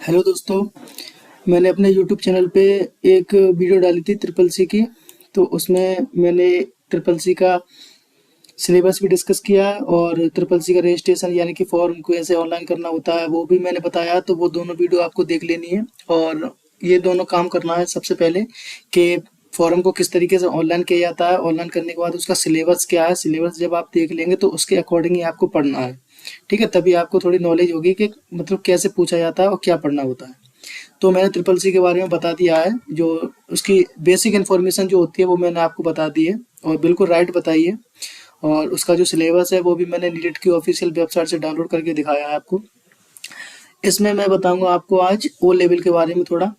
Hello दोस्तों। मैंने अपने यूट्यूब चैनल पे एक वीडियो डाली थी ट्रिपल सी की। तो उसमें मैंने ट्रिपल सी का सिलेबस भी डिस्कस किया है और ट्रिपल सी का रजिस्ट्रेशन यानी कि फॉर्म को ऐसे ऑनलाइन करना होता है वो भी मैंने बताया। तो वो दोनों वीडियो आपको देख लेनी है और ये दोनों काम करना है। सबसे पहले कि फॉर्म को किस तरीके से ऑनलाइन किया जाता है, ऑनलाइन करने के बाद उसका सिलेबस क्या है, सिलेबस जब आप देख लेंगे तो उसके अकॉर्डिंग ही आपको पढ़ना है। ठीक है, तभी आपको थोड़ी नॉलेज होगी कि मतलब कैसे पूछा जाता है और क्या पढ़ना होता है। तो मैंने ट्रिपल सी के बारे में बता दिया है। जो उसकी बेसिक इन्फॉर्मेशन जो होती है वो मैंने आपको बता दी है और बिल्कुल राइट बताई है। और उसका जो सिलेबस है वो भी मैंने नीट की ऑफिशियल वेबसाइट से डाउनलोड करके दिखाया है आपको। इसमें मैं बताऊंगा आपको आज ओ लेवल के बारे में थोड़ा,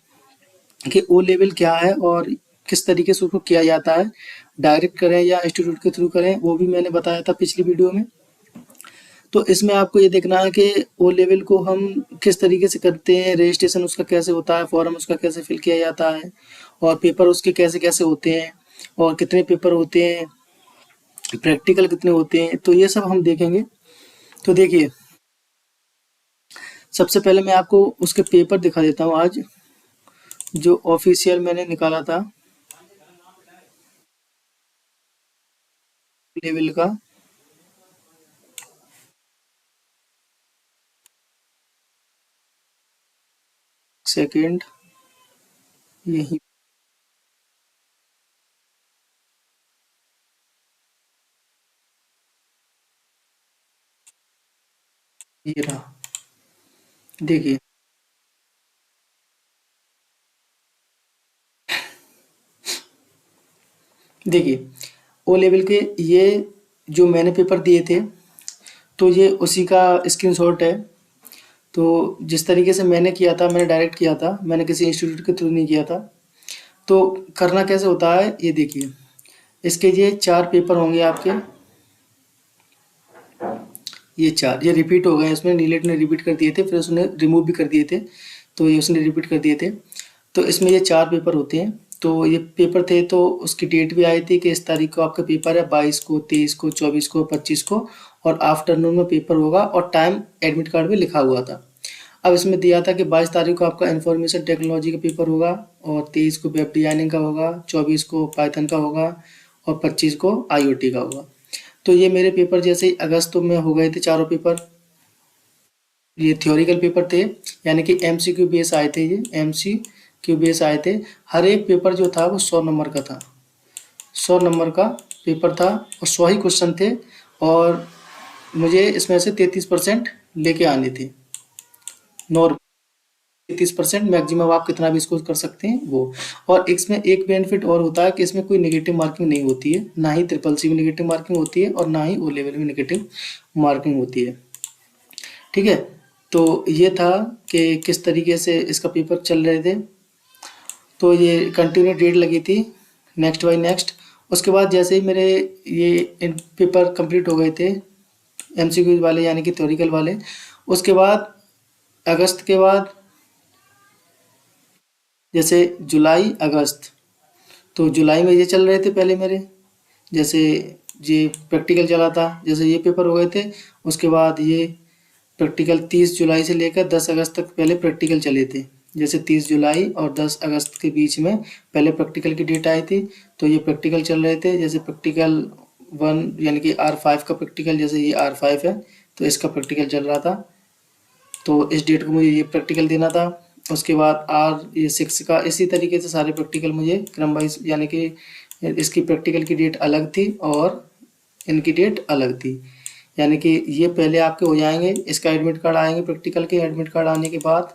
कि ओ लेवल क्या है और किस तरीके से उसको किया जाता है। डायरेक्ट करें या इंस्टीट्यूट के थ्रू करें वो भी मैंने बताया था पिछली वीडियो में। तो इसमें आपको ये देखना है कि ओ लेवल को हम किस तरीके से करते हैं, रजिस्ट्रेशन उसका कैसे होता है, फॉर्म उसका कैसे फिल किया जाता है और पेपर उसके कैसे कैसे होते हैं और कितने पेपर होते हैं, प्रैक्टिकल कितने होते हैं, तो ये सब हम देखेंगे। तो देखिए, सबसे पहले मैं आपको उसके पेपर दिखा देता हूँ आज, जो ऑफिशियल मैंने निकाला था लेवल का। सेकंड, यही ये रहा। देखिए, देखिए ओ लेवल के ये जो मैंने पेपर दिए थे, तो ये उसी का स्क्रीनशॉट है। तो जिस तरीके से मैंने किया था, मैंने डायरेक्ट किया था, मैंने किसी इंस्टीट्यूट के थ्रू नहीं किया था। तो करना कैसे होता है ये देखिए। इसके ये 4 पेपर होंगे आपके। ये 4 ये रिपीट हो गए, इसमें नीलेट ने रिपीट कर दिए थे, फिर उसने रिमूव भी कर दिए थे। तो ये उसने रिपीट कर दिए थे। तो इसमें ये 4 पेपर होते हैं। तो ये पेपर थे तो उसकी डेट भी आई थी कि इस तारीख को आपका पेपर है, 22 को, 23 को, 24 को, 25 को, और आफ्टरनून में पेपर होगा और टाइम एडमिट कार्ड में लिखा हुआ था। अब इसमें दिया था कि 22 तारीख को आपका इंफॉर्मेशन टेक्नोलॉजी का पेपर होगा और 23 को वेब डिजाइनिंग का होगा, 24 को पाइथन का होगा और 25 को आईओटी का होगा। तो ये मेरे पेपर जैसे ही अगस्त में हो गए थे चारों पेपर। ये थ्योरिकल पेपर थे, यानी कि एमसीक्यू बेस आए थे, ये एमसीक्यू बेस आए थे। हर एक पेपर जो था वो 100 नंबर का था। 100 नंबर का पेपर था और 100 ही क्वेश्चन थे। और मुझे इसमें से 33% लेके आने थे। नॉर्मल 33% मैक्सिमम आप कितना भी स्कोर कर सकते हैं वो। और इसमें एक बेनिफिट और होता है कि इसमें कोई नेगेटिव मार्किंग नहीं होती है, ना ही ट्रिपल सी में नेगेटिव मार्किंग होती है और ना ही ओ लेवल में नेगेटिव मार्किंग होती है। ठीक है, तो ये था कि किस तरीके से इसका पेपर चल रहे थे। तो ये कंटिन्यू डेट लगी थी, नेक्स्ट बाय नेक्स्ट। उसके बाद जैसे ही मेरे ये पेपर कंप्लीट हो गए थे, एमसीक्यू वाले यानी कि थ्योरिकल वाले, उसके बाद अगस्त के बाद जैसे जुलाई अगस्त, तो जुलाई में ये चल रहे थे पहले मेरे। जैसे ये प्रैक्टिकल चला था, जैसे ये पेपर हो गए थे, उसके बाद ये प्रैक्टिकल 30 जुलाई से लेकर 10 अगस्त तक पहले प्रैक्टिकल चले थे। जैसे 30 जुलाई और 10 अगस्त के बीच में पहले प्रैक्टिकल की डेट आई थी। तो ये प्रैक्टिकल चल रहे थे, जैसे प्रैक्टिकल 1 यानी कि R5 का प्रैक्टिकल, जैसे ये R5 है तो इसका प्रैक्टिकल चल रहा था। तो इस डेट को मुझे ये प्रैक्टिकल देना था। उसके बाद R6 का, इसी तरीके से सारे प्रैक्टिकल मुझे क्रम वाइज, यानी कि इसकी प्रैक्टिकल की डेट अलग थी और इनकी डेट अलग थी। यानी कि ये पहले आपके हो जाएंगे, इसका एडमिट कार्ड आएंगे, प्रैक्टिकल के एडमिट कार्ड आने के बाद,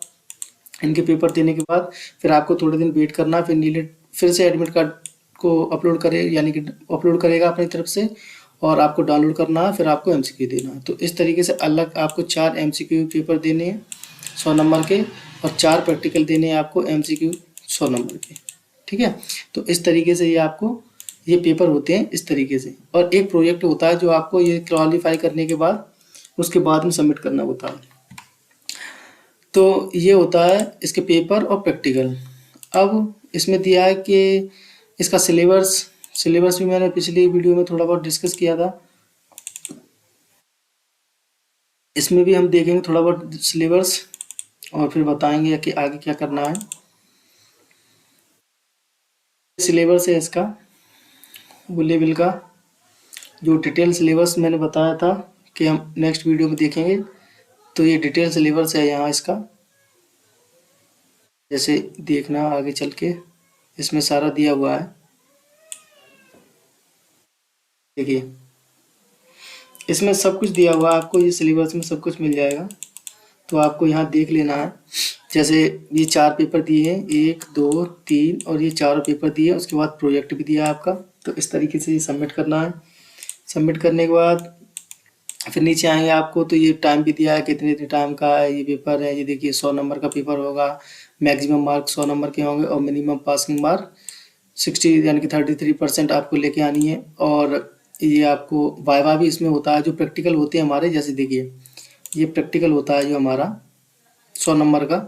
इनके पेपर देने के बाद फिर आपको थोड़े दिन वेट करना, फिर नीलेट फिर से एडमिट कार्ड को अपलोड करे, यानी कि अपलोड करेगा अपनी तरफ से और आपको डाउनलोड करना है, फिर आपको एमसीक्यू देना है। तो इस तरीके से अलग आपको 4 एमसीक्यू पेपर देने हैं 100 नंबर के, और 4 प्रैक्टिकल देने हैं आपको एमसीक्यू 100 नंबर के। ठीक है, तो इस तरीके से ये आपको ये पेपर होते हैं इस तरीके से। और एक प्रोजेक्ट होता है जो आपको ये क्वालिफाई करने के बाद उसके बाद में सबमिट करना होता है। तो ये होता है इसके पेपर और प्रैक्टिकल। अब इसमें दिया है कि इसका सिलेबस, सिलेबस भी मैंने पिछली वीडियो में थोड़ा बहुत डिस्कस किया था। इसमें भी हम देखेंगे थोड़ा बहुत सिलेबस। और फिर बताएंगे कि आगे क्या करना है। सिलेबस है इसका, वो लेवल का जो डिटेल सिलेबस मैंने बताया था कि हम नेक्स्ट वीडियो में देखेंगे, तो ये डिटेल सिलेबस है यहाँ इसका, जैसे देखना आगे चल के इसमें सारा दिया हुआ है। देखिए इसमें सब कुछ दिया हुआ है आपको, ये सिलेबस में सब कुछ मिल जाएगा, तो आपको यहाँ देख लेना है। जैसे ये 4 पेपर दिए हैं, 1 2 3 और ये चारों पेपर दिए, उसके बाद प्रोजेक्ट भी दिया है आपका। तो इस तरीके से ये सबमिट करना है। सबमिट करने के बाद फिर नीचे आएंगे आपको, तो ये टाइम भी दिया है कितने टाइम का है ये पेपर है। ये देखिए 100 नंबर का पेपर होगा, मैक्सिमम मार्क 100 नंबर के होंगे और मिनिमम पासिंग मार्क 60 यानी कि 33% आपको लेके आनी है। और ये आपको वाइवा भी इसमें होता है, जो प्रैक्टिकल होते हैं हमारे, जैसे देखिए ये प्रैक्टिकल होता है जो हमारा 100 नंबर का।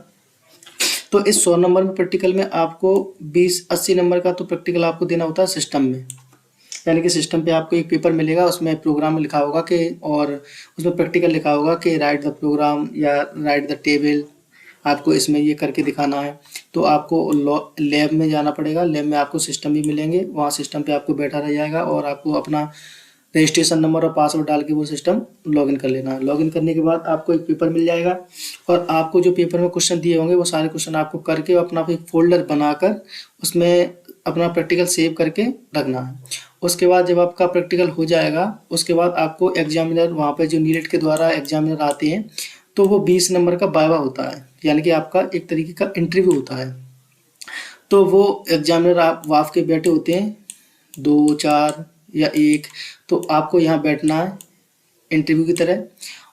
तो इस 100 नंबर में प्रैक्टिकल में आपको 20-80 नंबर का तो प्रैक्टिकल आपको देना होता है सिस्टम में, यानी कि सिस्टम पे आपको एक पेपर मिलेगा, उसमें प्रोग्राम में लिखा होगा कि, और उसमें प्रैक्टिकल लिखा होगा कि राइट द प्रोग्राम या राइट द टेबल, आपको इसमें ये करके दिखाना है। तो आपको लैब में जाना पड़ेगा, लैब में आपको सिस्टम भी मिलेंगे, वहाँ सिस्टम पे आपको बैठा रह जाएगा और आपको अपना रजिस्ट्रेशन नंबर और पासवर्ड डाल के वो सिस्टम लॉगिन कर लेना है। लॉगिन करने के बाद आपको एक पेपर मिल जाएगा और आपको जो पेपर में क्वेश्चन दिए होंगे वो सारे क्वेश्चन आपको करके अपना एक फोल्डर बनाकर उसमें अपना प्रैक्टिकल सेव करके रखना है। उसके बाद जब आपका प्रैक्टिकल हो जाएगा, उसके बाद आपको एग्जामिनर वहाँ पे जो नीट के द्वारा एग्जामिनर आते हैं, तो वो 20 नंबर का वाइवा होता है, यानी कि आपका एक तरीके का इंटरव्यू होता है। तो वो एग्जामिनर आप वाफ के बैठे होते हैं 2 4 या 1, तो आपको यहाँ बैठना है इंटरव्यू की तरह,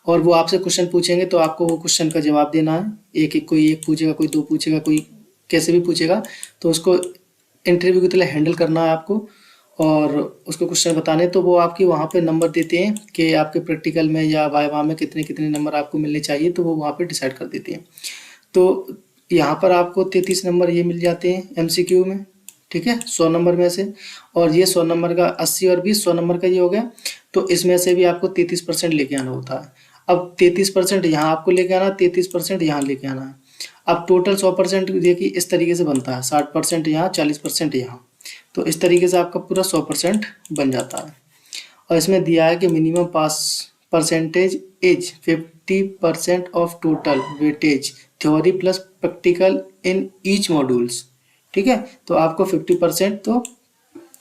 और वो आपसे क्वेश्चन पूछेंगे तो आपको वो क्वेश्चन का जवाब देना है। एक एक कोई 1 पूछेगा, कोई 2 पूछेगा, कोई कैसे भी पूछेगा, तो उसको इंटरव्यू की तरह हैंडल करना है आपको और उसको क्वेश्चन बताने। तो वो आपके वहाँ पे नंबर देते हैं कि आपके प्रैक्टिकल में या वाइवा में कितने कितने नंबर आपको मिलने चाहिए, तो वो वहाँ पे डिसाइड कर देते हैं। तो यहाँ पर आपको 33 नंबर ये मिल जाते हैं एमसीक्यू में, ठीक है, 100 नंबर में से। और ये 100 नंबर का 80 और 20 100 नंबर का ये हो गया, तो इसमें से भी आपको 33% लेके आना होता है। अब 33% यहाँ आपको लेके आना, 33% यहाँ लेके आना है। अब टोटल 100% देखिए इस तरीके से बनता है, 60% यहाँ, 40% यहाँ, तो इस तरीके से आपका पूरा 100% बन जाता है। और इसमें दिया है कि minimum pass percentage is 50% of total weightage theory plus practical in each modules, ठीक है। तो आपको 50% तो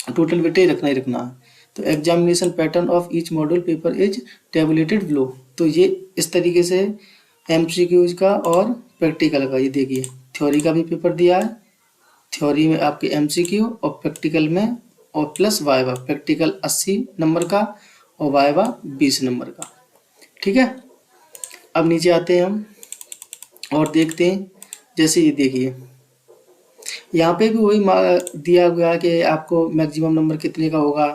टोटल वेटेज रखना ही रखना है। तो examination pattern of each module paper is tabulated below. तो ये इस तरीके से एमसीक्यूज का और प्रैक्टिकल का, ये देखिए थ्योरी का भी पेपर दिया है, थ्योरी में आपके एमसीक्यू और प्रैक्टिकल में और प्लस वाइवा, प्रैक्टिकल 80 नंबर का और वाइवा 20 नंबर का, ठीक है। अब नीचे आते हैं हम और देखते हैं, जैसे ये देखिए यहाँ पे भी वही दिया गया है कि आपको मैक्सिमम नंबर कितने का होगा,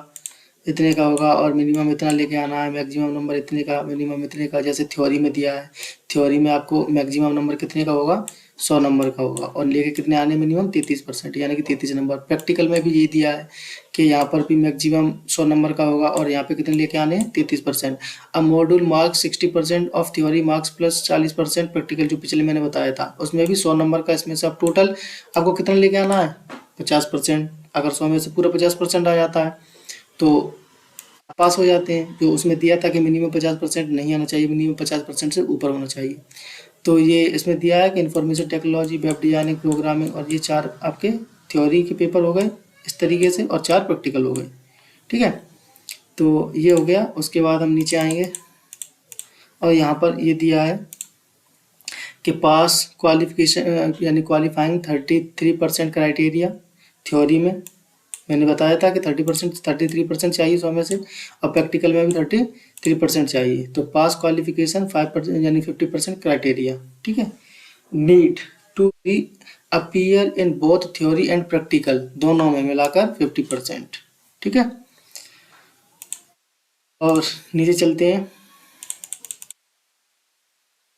इतने का होगा, और मिनिमम इतना लेके आना है, मैक्सिमम नंबर इतने का, मिनिमम इतने का। जैसे थ्योरी में दिया है, थ्योरी में आपको मैक्सिमम नंबर कितने का होगा, 100 नंबर का होगा, और लेके कितने आने मिनिमम 33%, यानी कि 33 नंबर। प्रैक्टिकल में भी ये दिया है कि यहाँ पर भी मैक्सिमम 100 नंबर का होगा और यहाँ पे कितने लेके आने हैं 33%। अब module marks 60% of theory marks plus 40% practical, जो पिछले मैंने बताया था उसमें भी 100 नंबर का। इसमें से अब टोटल आपको कितना लेके आना है 50%। अगर 100 में से पूरा 50% आ जाता है तो पास हो जाते हैं। जो उसमें दिया था कि मिनिमम 50% नहीं आना चाहिए, मिनिमम 50% से ऊपर होना चाहिए। तो ये इसमें दिया है कि information technology, web designing, programming, और ये 4 आपके थ्योरी के पेपर हो गए इस तरीके से, और 4 प्रैक्टिकल हो गए, ठीक है। तो ये हो गया। उसके बाद हम नीचे आएंगे और यहाँ पर ये दिया है कि पास क्वालिफिकेशन यानी क्वालिफाइंग 33% क्राइटेरिया थ्योरी में, मैंने बताया था कि 33% चाहिए 100 में से, और प्रैक्टिकल में भी 33% चाहिए। तो पास क्वालिफिकेशन 5% यानी 50% क्राइटेरिया, ठीक है। Need to be appear in both theory and practical, दोनों में मिलाकर 50%, ठीक है। और नीचे चलते हैं,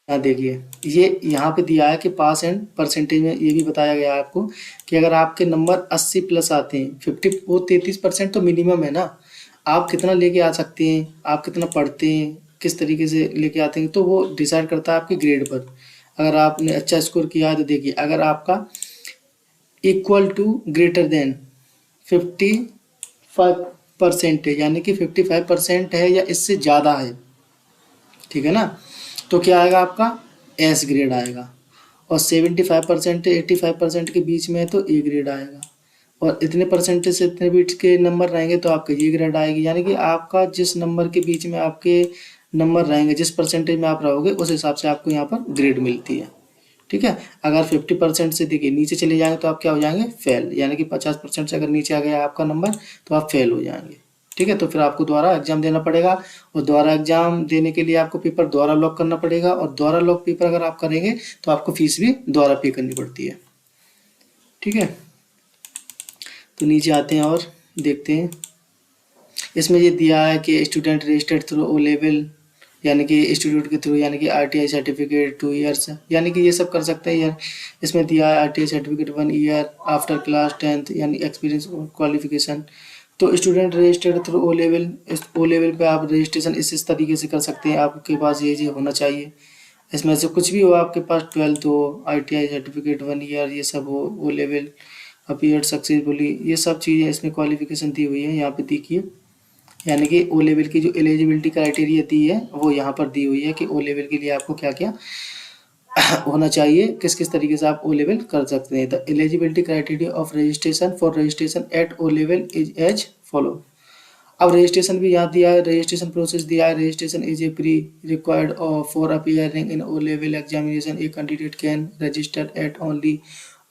यहाँ देखिए ये यहाँ पे दिया है कि पास एंड परसेंटेज में ये भी बताया गया है आपको कि अगर आपके नंबर 80 प्लस आते हैं, 50, वो 33% तो मिनिमम है ना, आप कितना लेके आ सकते हैं, आप कितना पढ़ते हैं, किस तरीके से लेके आते हैं, तो वो डिसाइड करता है आपके ग्रेड पर। अगर आपने अच्छा स्कोर किया है तो देखिए, अगर आपका इक्वल टू ग्रेटर देन 55% है, यानी कि 55% है या इससे ज़्यादा है, ठीक है ना, तो क्या आएगा आपका एस ग्रेड आएगा। और 75% 85% के बीच में है तो ए ग्रेड आएगा। और इतने परसेंटेज से इतने बीच के नंबर रहेंगे तो आपका ये ग्रेड आएगी। यानी कि आपका जिस नंबर के बीच में आपके नंबर रहेंगे, जिस परसेंटेज में आप रहोगे, उस हिसाब से आपको यहाँ पर ग्रेड मिलती है, ठीक है। अगर 50% से देखिए नीचे चले जाएंगे तो आप क्या हो जाएंगे, फेल। यानी कि 50% से अगर नीचे आ गया आपका नंबर तो आप फेल हो जाएंगे, ठीक है। तो फिर आपको दोबारा एग्जाम देना पड़ेगा, और दोबारा एग्जाम देने के लिए आपको पेपर दोबारा लॉक करना पड़ेगा, और दोबारा लॉक पेपर अगर आप करेंगे तो आपको फीस भी दोबारा पे करनी पड़ती है, ठीक है। तो नीचे आते हैं और देखते हैं, इसमें ये दिया है कि student registered through O level, यानी कि इंस्टीट्यूट के थ्रू, यानी कि आरटीआई सर्टिफिकेट 2 ईयर्स, यानी कि ये सब कर सकते हैं यार। इसमें दिया है RTI certificate 1 year after class 10th, यानी एक्सपीरियंस क्वालिफिकेशन। तो student registered through O level, इस ओ लेवल पे आप रजिस्ट्रेशन इस तरीके से कर सकते हैं, आपके पास ये होना चाहिए। इसमें से कुछ भी हो, आपके पास 12th हो, आईटीआई सर्टिफिकेट 1 ईयर, ये सब हो, ओ लेवल अपीयर्ड सक्सेसफुली, ये सब चीज़ें इसमें क्वालिफिकेशन दी हुई है, यहाँ पे देखिए। यानी कि ओ लेवल की जो एलिजिबिलिटी क्राइटेरिया दी है वो यहाँ पर दी हुई है कि ओ लेवल के लिए आपको क्या क्या होना चाहिए, किस किस तरीके से आप ओ लेवल कर सकते हैं। The eligibility criteria of registration for registration at O level is as follow. अब रजिस्ट्रेशन भी यहाँ दिया है, रजिस्ट्रेशन प्रोसेस दिया है। Registration is a pre required for appearing in O level examination. A candidate can register at only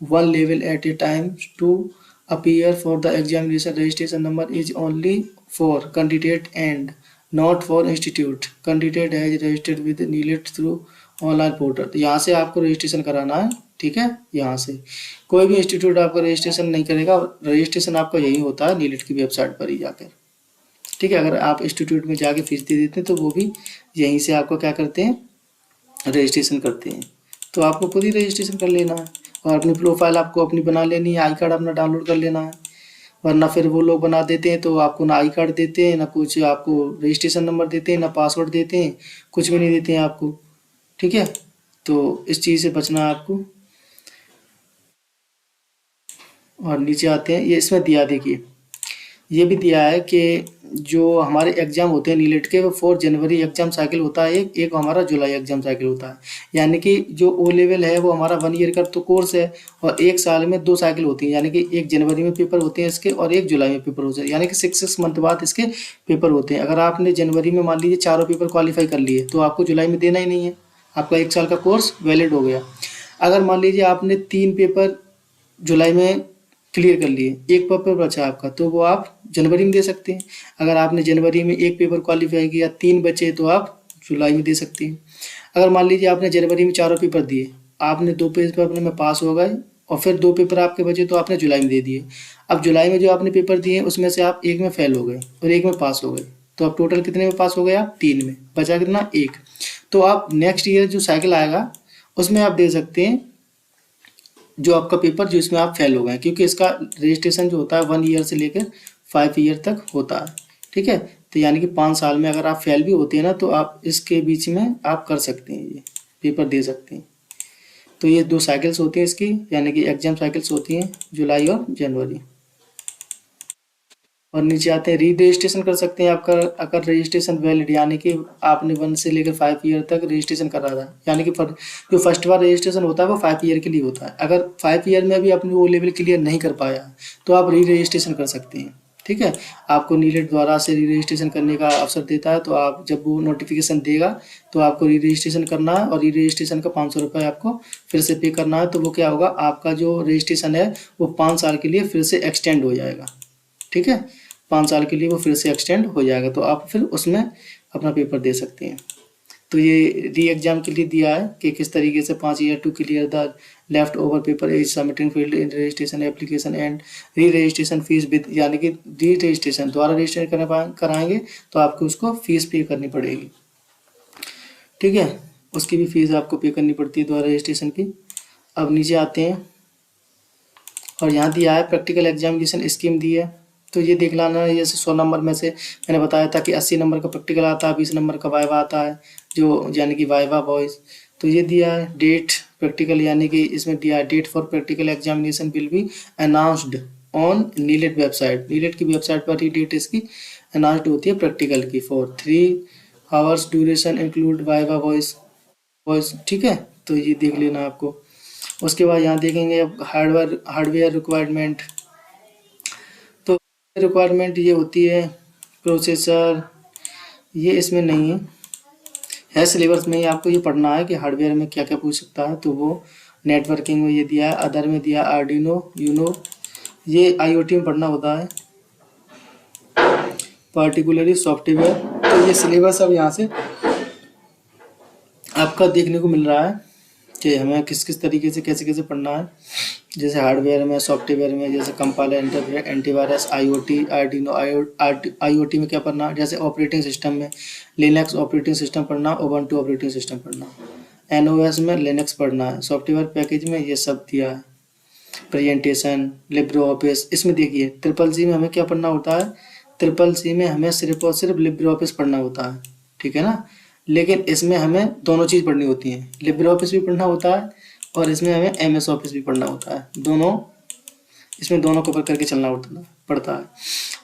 one level at a time to appear for the examination. Registration number is only for candidate and not for institute. Candidate has registered with NIELIT through online portal. तो यहाँ से आपको registration कराना है, ठीक है। यहाँ से कोई भी इंस्टीट्यूट आपका रजिस्ट्रेशन नहीं करेगा, रजिस्ट्रेशन आपका यही होता है नीलिट की वेबसाइट पर ही जाकर, ठीक है। अगर आप इंस्टीट्यूट में जाके फीस दे देते हैं तो वो भी यहीं से आपको क्या करते हैं, रजिस्ट्रेशन करते हैं। तो आपको खुद ही रजिस्ट्रेशन कर लेना है, और अपनी प्रोफाइल आपको अपनी बना लेनी है, आई कार्ड अपना डाउनलोड कर लेना है। वरना फिर वो लोग बना देते हैं तो आपको ना आई कार्ड देते हैं, ना कुछ आपको रजिस्ट्रेशन नंबर देते हैं, ना पासवर्ड देते हैं, कुछ भी नहीं देते हैं आपको, ठीक है। तो इस चीज़ से बचना है आपको। और नीचे आते हैं, ये इसमें दिया देखिए, ये भी दिया है कि जो हमारे एग्जाम होते हैं नीलेट के, वो 4 जनवरी एग्जाम साइकिल होता है, एक हमारा जुलाई एग्जाम साइकिल होता है। यानी कि जो ओ लेवल है वो हमारा 1 ईयर का तो कोर्स है, और एक साल में 2 साइकिल होती हैं। यानी कि 1 जनवरी में पेपर होते हैं इसके, और 1 जुलाई में पेपर होते हैं। यानी कि 6 मंथ बाद इसके पेपर होते हैं। अगर आपने जनवरी में मान लीजिए चारों पेपर क्वालिफाई कर लिए तो आपको जुलाई में देना ही नहीं है, आपका 1 साल का कोर्स वैलिड हो गया। अगर मान लीजिए आपने 3 पेपर जुलाई में क्लियर कर लिए, एक पेपर बचा आपका, तो वो आप जनवरी में दे सकते हैं। अगर आपने जनवरी में एक पेपर क्वालिफाई किया, 3 बचे, तो आप जुलाई में दे सकते हैं। अगर मान लीजिए आपने जनवरी में चारों पेपर दिए, आपने 2 पेपर में पास हो गए, और फिर 2 पेपर आपके बचे तो आपने जुलाई में दे दिए। अब जुलाई में जो आपने पेपर दिए उसमें से आप एक में फेल हो गए और एक में पास हो गए, तो आप टोटल कितने में पास हो गए, आप 3 में, बचा कितना, 1। तो आप नेक्स्ट ईयर जो साइकिल आएगा उसमें आप दे सकते हैं जो आपका पेपर जो इसमें आप फेल हो गए, क्योंकि इसका रजिस्ट्रेशन जो होता है 1 ईयर से लेकर 5 ईयर तक होता है, ठीक है। तो यानी कि 5 साल में अगर आप फेल भी होते हैं ना, तो आप इसके बीच में आप कर सकते हैं, ये पेपर दे सकते हैं। तो ये 2 साइकिल्स होती हैं इसकी, यानी कि एग्जाम साइकिल्स होती हैं जुलाई और जनवरी। और नीचे आते हैं, री रजिस्ट्रेशन कर सकते हैं आपका, अगर रजिस्ट्रेशन वैलिड, यानी कि आपने 1 से लेकर 5 ईयर तक रजिस्ट्रेशन करा था। यानी कि जो फर्स्ट बार रजिस्ट्रेशन होता है वो 5 ईयर के लिए होता है। अगर 5 ईयर में भी अपने वो लेवल क्लियर नहीं कर पाया तो आप री रजिस्ट्रेशन कर सकते हैं, ठीक है। आपको नीलेट द्वारा से री रजिस्ट्रेशन करने का अवसर देता है, तो आप जब वो नोटिफिकेशन देगा तो आपको री रजिस्ट्रेशन करना है, और री रजिस्ट्रेशन का 500 रुपये आपको फिर से पे करना है। तो वो क्या होगा, आपका जो रजिस्ट्रेशन है वो 5 साल के लिए फिर से एक्सटेंड हो जाएगा, ठीक है। 5 साल के लिए वो फिर से एक्सटेंड हो जाएगा, तो आप फिर उसमें अपना पेपर दे सकते हैं। तो ये री एग्जाम के लिए दिया है कि किस तरीके से 5 year to clear the left over paper as submitting field in registration application and re registration fees with, यानी कि री रजिस्ट्रेशन दोबारा रजिस्ट्रेशन कराएंगे तो आपको उसको फीस पे करनी पड़ेगी, ठीक है। उसकी भी फीस आपको पे करनी पड़ती है दोबारा रजिस्ट्रेशन की। अब नीचे आते हैं, और यहाँ दिया है प्रैक्टिकल एग्जामिनेशन स्कीम दी है। तो ये देख लाना है, जैसे 100 नंबर में से मैंने बताया था कि 80 नंबर का प्रैक्टिकल आता है, 20 नंबर का वाइवा आता है, जो यानी कि वाइवा बॉयज़। तो ये दिया है डेट प्रैक्टिकल, यानी कि इसमें दिया है date for practical examination will be announced on NIELIT website. NIELIT की वेबसाइट पर ही डेट इसकी अनाउंस्ड होती है प्रैक्टिकल की। For 3 hours duration include viva voice voice, ठीक है। तो ये देख लेना आपको। उसके बाद यहाँ देखेंगे अब हार्डवेयर रिक्वायरमेंट। तो रिक्वायरमेंट ये होती है प्रोसेसर, ये इसमें नहीं है सिलेबस में ही आपको ये पढ़ना है कि हार्डवेयर में क्या क्या पूछ सकता है। तो वो नेटवर्किंग में ये दिया है, अदर में दिया आर्डिनो यूनो, ये आईओटी में पढ़ना होता है, पार्टिकुलरली सॉफ्टवेयर। तो ये सिलेबस अब यहाँ से आपका देखने को मिल रहा है कि हमें किस किस तरीके से कैसे कैसे पढ़ना है। जैसे हार्डवेयर में, सॉफ्टवेयर में, जैसे compiler, interpreter, antivirus, IoT, Arduino, IoT में क्या पढ़ना है, जैसे ऑपरेटिंग सिस्टम में लिनक्स ऑपरेटिंग सिस्टम पढ़ना, उबंटू ऑपरेटिंग सिस्टम पढ़ना, एनओएस में लिनक्स पढ़ना है, सॉफ्टवेयर पैकेज में ये सब दिया है, प्रेजेंटेशन, लिब्रे ऑफिस। इसमें देखिए ट्रिपल सी में हमें क्या पढ़ना होता है, ट्रिपल सी में हमें सिर्फ और सिर्फ लिब्रे ऑफिस पढ़ना होता है, ठीक है ना। लेकिन इसमें हमें दोनों चीज़ पढ़नी होती है, लिब्रे ऑफिस भी पढ़ना होता है और इसमें हमें एमएस ऑफिस भी पढ़ना होता है। दोनों, इसमें दोनों कवर करके चलना पड़ता है।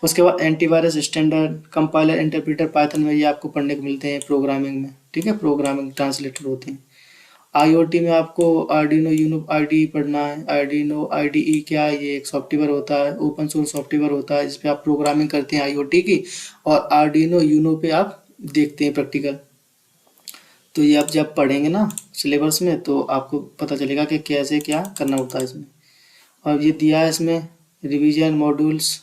उसके बाद antivirus standard, compiler, interpreter, Python में ये आपको पढ़ने को मिलते हैं प्रोग्रामिंग में, ठीक है, प्रोग्रामिंग ट्रांसलेटर होते हैं। आईओटी में आपको आर्डिनो यूनो आईडी पढ़ना है। आर्डिनो आईडीई क्या है, ये एक सॉफ्टवेयर होता है, ओपन सोर्स सॉफ्टवेयर होता है, जिसपे आप प्रोग्रामिंग करते हैं आईओटी की, और आर्डिनो यूनो पे आप देखते हैं प्रैक्टिकल। तो ये आप जब पढ़ेंगे ना सिलेबस में तो आपको पता चलेगा कि कैसे क्या करना होता है इसमें। और ये दिया है इसमें रिवीजन मॉड्यूल्स।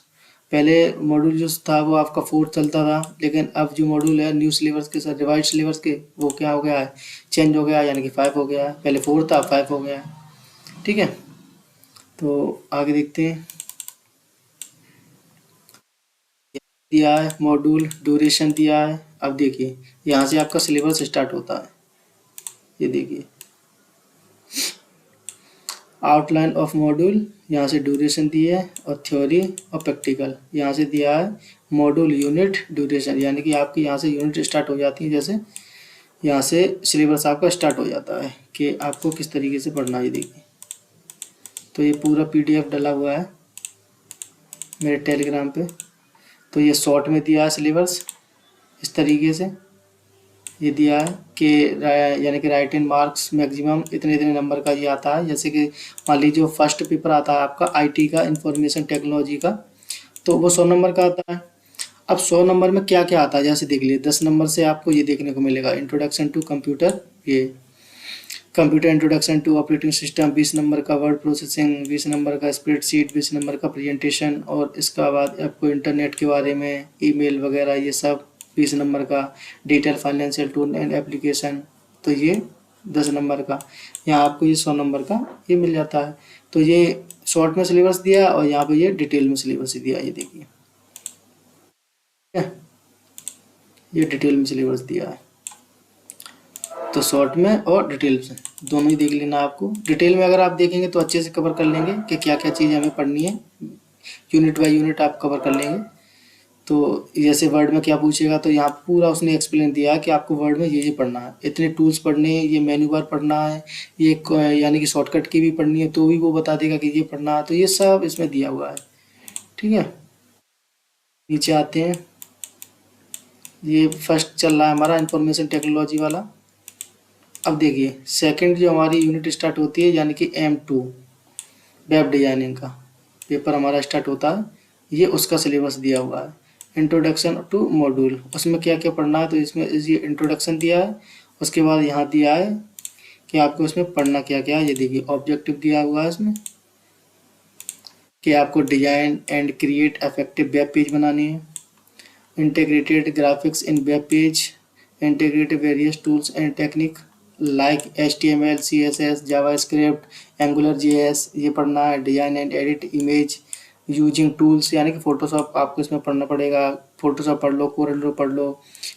पहले मॉड्यूल जो था वो आपका 4 चलता था, लेकिन अब जो मॉड्यूल है न्यू सिलेबस के साथ रिवाइज सिलेबस के, वो क्या हो गया है, चेंज हो गया है, यानी कि 5 हो गया है। पहले 4 था, 5 हो गया है, ठीक है। तो आगे देखते हैं। दिया है मॉड्यूल ड्यूरेशन दिया है। अब देखिए यहाँ से आपका सिलेबस स्टार्ट होता है, ये देखिए आउटलाइन ऑफ मॉड्यूल, यहाँ से ड्यूरेशन दी है, और थ्योरी और प्रैक्टिकल यहाँ से दिया है। मॉड्यूल यूनिट ड्यूरेशन, यानी कि आपकी यहाँ से यूनिट स्टार्ट हो जाती है, जैसे यहाँ से सिलेबस आपका स्टार्ट हो जाता है कि आपको किस तरीके से पढ़ना है। देखिए तो ये पूरा पीडीएफ डला हुआ है मेरे टेलीग्राम पे। तो ये शॉर्ट में दिया है सिलेबस इस तरीके से, ये दिया है कि यानी कि राइट इन मार्क्स मैक्सिमम इतने इतने नंबर का ये आता है। जैसे कि मान लीजिए जो फर्स्ट पेपर आता है आपका आईटी का, इंफॉर्मेशन टेक्नोलॉजी का, तो वो 100 नंबर का आता है। अब 100 नंबर में क्या क्या आता है, जैसे देख लिए 10 नंबर से आपको ये देखने को मिलेगा इंट्रोडक्शन टू कंप्यूटर, ये computer introduction to operating system 20 number का, वर्ड प्रोसेसिंग 20 नंबर का, स्प्रेडशीट 20 नंबर का, प्रेजेंटेशन, और इसका बाद आपको इंटरनेट के बारे में, ईमेल वगैरह ये सब 20 नंबर का, detail financial tool and application, तो ये 10 नंबर का। यहाँ आपको ये 100 नंबर का ये मिल जाता है। तो ये शॉर्ट में सिलेबस दिया और यहाँ पे ये डिटेल में सिलेबस दिया, ये देखिए ये डिटेल में सिलेबस दिया है। तो शॉर्ट में और डिटेल में दोनों ही देख लेना आपको। डिटेल में अगर आप देखेंगे तो अच्छे से कवर कर लेंगे कि क्या क्या चीज़ हमें पढ़नी है, यूनिट बाय यूनिट आप कवर कर लेंगे। तो जैसे वर्ड में क्या पूछेगा, तो यहाँ पूरा उसने एक्सप्लेन दिया है कि आपको वर्ड में ये पढ़ना है, इतने टूल्स पढ़ने हैं, ये मेन्यू बार पढ़ना है, ये यानी कि शॉर्टकट की भी पढ़नी है तो भी वो बता देगा कि ये पढ़ना है। तो ये सब इसमें दिया हुआ है, ठीक है। नीचे आते हैं, ये फर्स्ट चल रहा है हमारा इंफॉर्मेशन टेक्नोलॉजी वाला। अब देखिए सेकंड जो हमारी यूनिट स्टार्ट होती है, यानी कि M2 वेब डिजाइनिंग का पेपर हमारा स्टार्ट होता है, ये उसका सिलेबस दिया हुआ है। इंट्रोडक्शन टू मॉड्यूल, उसमें क्या क्या पढ़ना है, तो इसमें ये इंट्रोडक्शन दिया है। उसके बाद यहाँ दिया है कि आपको इसमें पढ़ना क्या क्या है, ये देखिए ऑब्जेक्टिव दिया हुआ है इसमें कि आपको design and create effective web page बनानी है, integrated graphics in web page, integrated various tools and technique like HTML, CSS, JavaScript, angular JS, ये पढ़ना है। Design and edit image using tools, यानी कि फोटोशॉप आपको इसमें पढ़ना पड़ेगा, फोटोशॉप पढ़ लो, कोरल ड्रॉ पढ़ लो,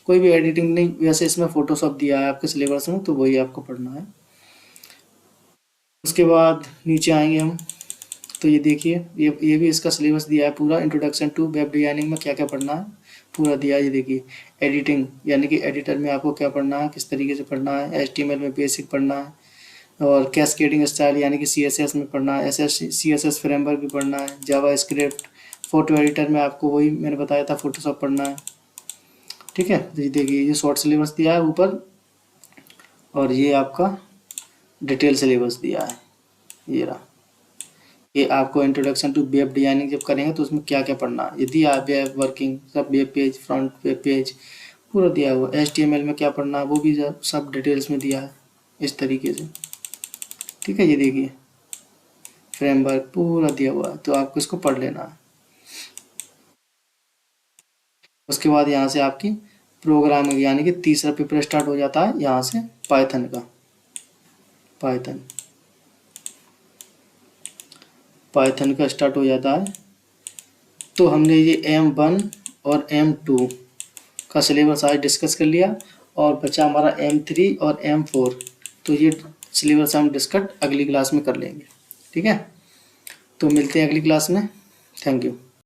कोई भी एडिटिंग नहीं, वैसे इसमें फोटोशॉप दिया है आपके सिलेबस में, तो वही आपको पढ़ना है। उसके बाद नीचे आएंगे हम, तो ये देखिए ये भी इसका सिलेबस दिया है पूरा, इंट्रोडक्शन टू वेब डिजाइनिंग में क्या क्या पढ़ना है। पूरा दिया है। ये देखिए एडिटिंग, यानी कि एडिटर में आपको क्या पढ़ना है, किस तरीके से पढ़ना है। HTML में बेसिक पढ़ना है, और कैस्केडिंग स्टाइल यानी कि CSS में पढ़ना है, CSS फ्रेमवर्क भी पढ़ना है, जावा स्क्रिप्ट। फोटो एडिटर में आपको वही मैंने बताया था, फोटोशॉप पढ़ना है। ठीक है, तो ये देखिए ये शॉर्ट सिलेबस दिया है ऊपर, और ये आपका डिटेल सिलेबस दिया है, ये रहा। ये आपको इंट्रोडक्शन टू वेब डिजाइनिंग जब करेंगे तो उसमें क्या क्या पढ़ना है, ये दिया है। वेब वर्किंग, सब web page, front web page पूरा दिया हुआ है। HTML में क्या पढ़ना है वो भी सब डिटेल्स में दिया है इस तरीके से। ठीक है, ये देखिए फ्रेमवर्क पूरा दिया हुआ है, तो आपको इसको पढ़ लेना है। उसके बाद यहाँ से आपकी प्रोग्रामिंग यानी कि तीसरा पेपर स्टार्ट हो जाता है यहाँ से, पाइथन का। पाइथन पाइथन का स्टार्ट हो जाता है। तो हमने ये M1 और M2 का सिलेबस आज डिस्कस कर लिया, और बचा हमारा M3 और M4। तो ये सिलेबस हम डिस्कस अगली क्लास में कर लेंगे। ठीक है, तो मिलते हैं अगली क्लास में। Thank you.